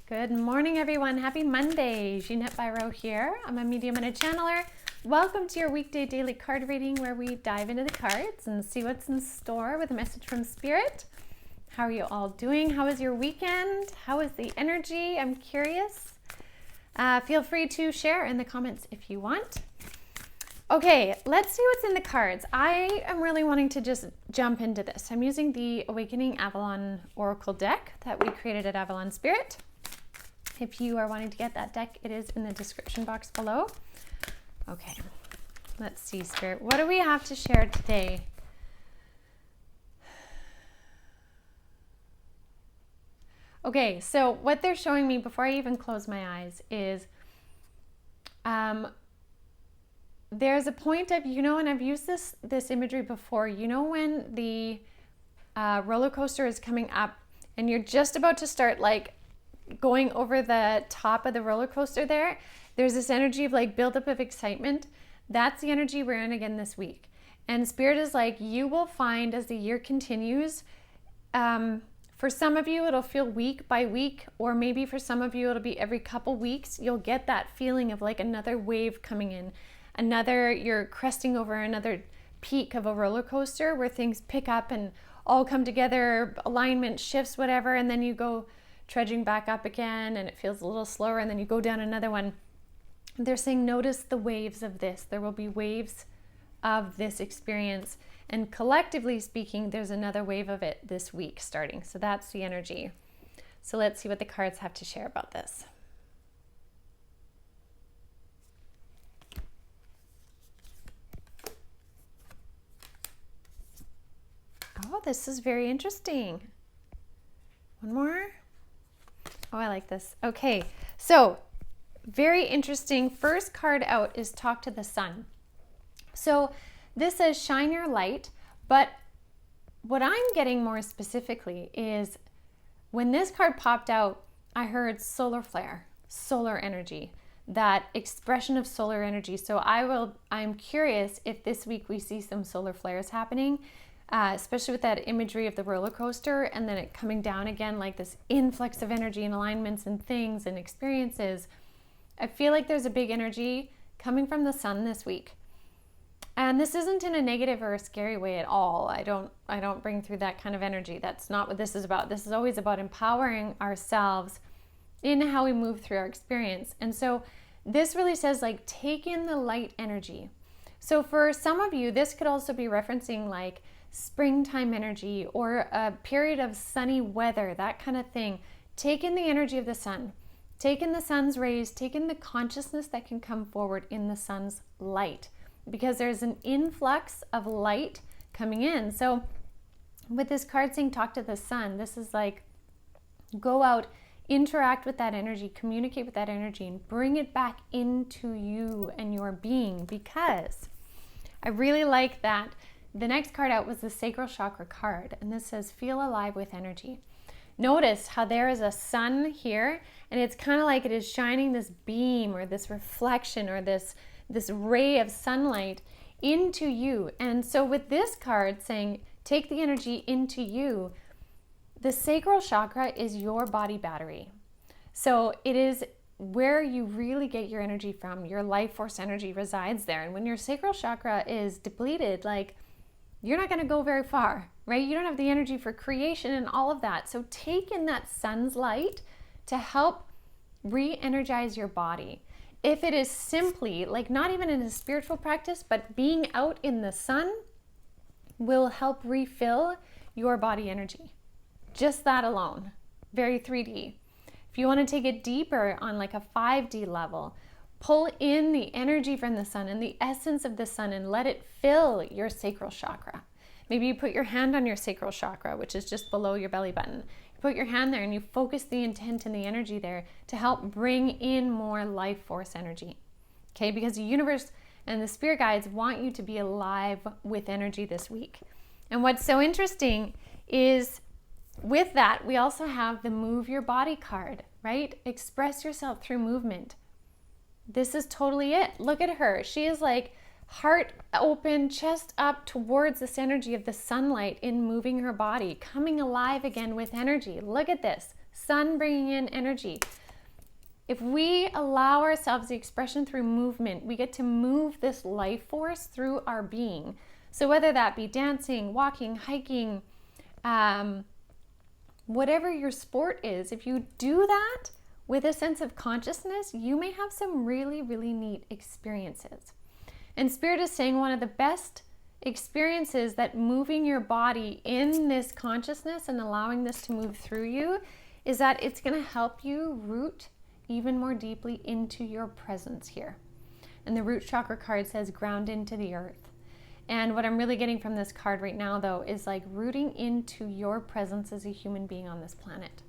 Good morning, everyone. Happy Monday. Jeanette Biro here. I'm a medium and a channeler. Welcome to your weekday daily card reading where we dive into the cards and see what's in store with a message from Spirit. How are you all doing? How was your weekend? How is the energy? I'm curious. Feel free to share in the comments if you want. Okay, let's see what's in the cards. I am really wanting to just jump into this. I'm using the Awakening Avalon Oracle deck that we created at Avalon Spirit. If you are wanting to get that deck, it is in the description box below. Okay, let's see, Spirit. What do we have to share today? Okay, so what they're showing me before I even close my eyes is there's a point of, and I've used this imagery before, when the roller coaster is coming up and you're just about to start going over the top of the roller coaster there's this energy of buildup of excitement. That's the energy we're in again this week. And Spirit is you will find as the year continues, for some of you it'll feel week by week, or maybe for some of you it'll be every couple weeks. You'll get that feeling of another wave coming in. You're cresting over another peak of a roller coaster where things pick up and all come together, alignment shifts, whatever, and then you go trudging back up again and it feels a little slower, and then you go down another one. They're saying notice the waves of this. There will be waves of this experience, and collectively speaking there's another wave of it this week starting. So that's the energy. So let's see what the cards have to share about this. Oh, this is very interesting. One more. Oh, I like this. Okay, so very interesting. First card out is Talk to the Sun. So this says shine your light, but what I'm getting more specifically is when this card popped out, I heard solar flare, solar energy, that expression of solar energy. So I'm curious if this week we see some solar flares happening. Especially with that imagery of the roller coaster and then it coming down again, like this influx of energy and alignments and things and experiences. I feel like there's a big energy coming from the sun this week. And this isn't in a negative or a scary way at all. I don't bring through that kind of energy. That's not what this is about. This is always about empowering ourselves in how we move through our experience. And so this really says take in the light energy. So for some of you, this could also be referencing springtime energy or a period of sunny weather, that kind of thing. Take in the energy of the sun. Take in the sun's rays. Take in the consciousness that can come forward in the sun's light, because there's an influx of light coming in. So with this card saying talk to the sun, this is go out, interact with that energy, communicate with that energy, and bring it back into you and your being, because I really like that. The next card out was the Sacral Chakra card, and this says feel alive with energy. Notice how there is a sun here, and it's kind of like it is shining this beam or this reflection or this ray of sunlight into you. And so with this card saying take the energy into you, the Sacral Chakra is your body battery. So it is where you really get your energy from. Your life force energy resides there. And when your Sacral Chakra is depleted, you're not going to go very far, right? You don't have the energy for creation and all of that. So take in that sun's light to help re-energize your body. If it is simply, not even in a spiritual practice, but being out in the sun will help refill your body energy. Just that alone. Very 3D. If you want to take it deeper on a 5D level, pull in the energy from the sun and the essence of the sun and let it fill your sacral chakra. Maybe you put your hand on your sacral chakra, which is just below your belly button. You put your hand there and you focus the intent and the energy there to help bring in more life force energy. Okay, because the universe and the spirit guides want you to be alive with energy this week. And what's so interesting is with that, we also have the Move Your Body card, right? Express yourself through movement. This is totally it. Look at her. She is heart open, chest up towards this energy of the sunlight in moving her body, coming alive again with energy. Look at this. sun bringing in energy. If we allow ourselves the expression through movement, we get to move this life force through our being. So whether that be dancing, walking, hiking, whatever your sport is, if you do that with a sense of consciousness, you may have some really, really neat experiences. And Spirit is saying one of the best experiences that moving your body in this consciousness and allowing this to move through you is that it's going to help you root even more deeply into your presence here. And the root chakra card says ground into the earth. And what I'm really getting from this card right now, though, is like rooting into your presence as a human being on this planet.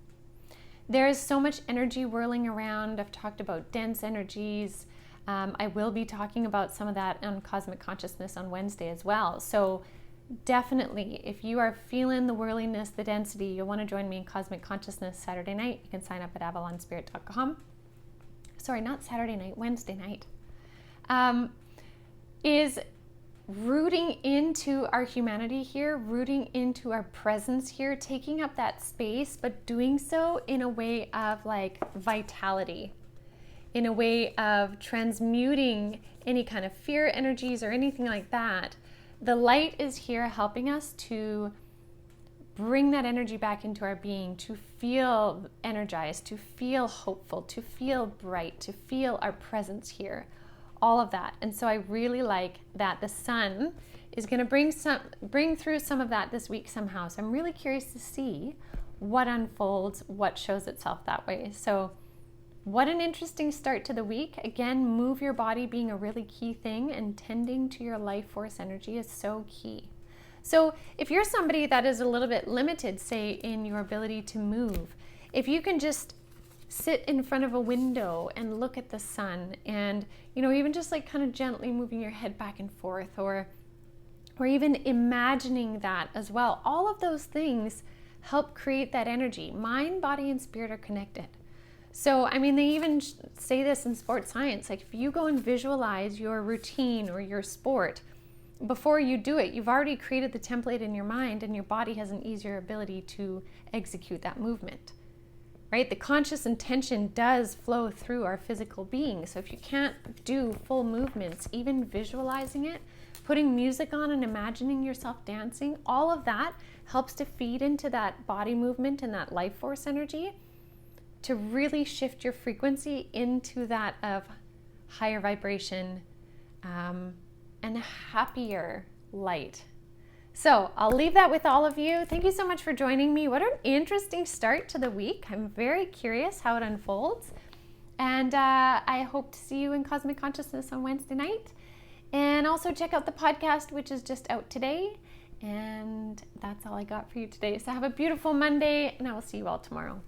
There is so much energy whirling around. I've talked about dense energies. I will be talking about some of that on Cosmic Consciousness on Wednesday as well. So definitely, if you are feeling the whirliness, the density, you'll want to join me in Cosmic Consciousness Saturday night. You can sign up at avalonspirit.com. Sorry, not Saturday night, Wednesday night. Is rooting into our humanity here, rooting into our presence here, taking up that space, but doing so in a way of like vitality, in a way of transmuting any kind of fear energies or anything like that. The light is here helping us to bring that energy back into our being, to feel energized, to feel hopeful, to feel bright, to feel our presence here. All of that. And so I really like that the sun is going to bring through some of that this week somehow. So I'm really curious to see what unfolds, what shows itself that way. So what an interesting start to the week. Again, move your body being a really key thing, and tending to your life force energy is so key. So if you're somebody that is a little bit limited, say, in your ability to move, if you can just sit in front of a window and look at the sun, and even just like kind of gently moving your head back and forth, or even imagining that as well. All of those things help create that energy. Mind, body, and spirit are connected. So I mean, they even say this in sports science, like if you go and visualize your routine or your sport before you do it, you've already created the template in your mind, and your body has an easier ability to execute that movement. Right? The conscious intention does flow through our physical being. So if you can't do full movements, even visualizing it, putting music on and imagining yourself dancing, all of that helps to feed into that body movement and that life force energy to really shift your frequency into that of higher vibration and a happier light. So I'll leave that with all of you. Thank you so much for joining me. What an interesting start to the week. I'm very curious how it unfolds. And I hope to see you in Cosmic Consciousness on Wednesday night. And also check out the podcast, which is just out today. And that's all I got for you today. So have a beautiful Monday, and I will see you all tomorrow.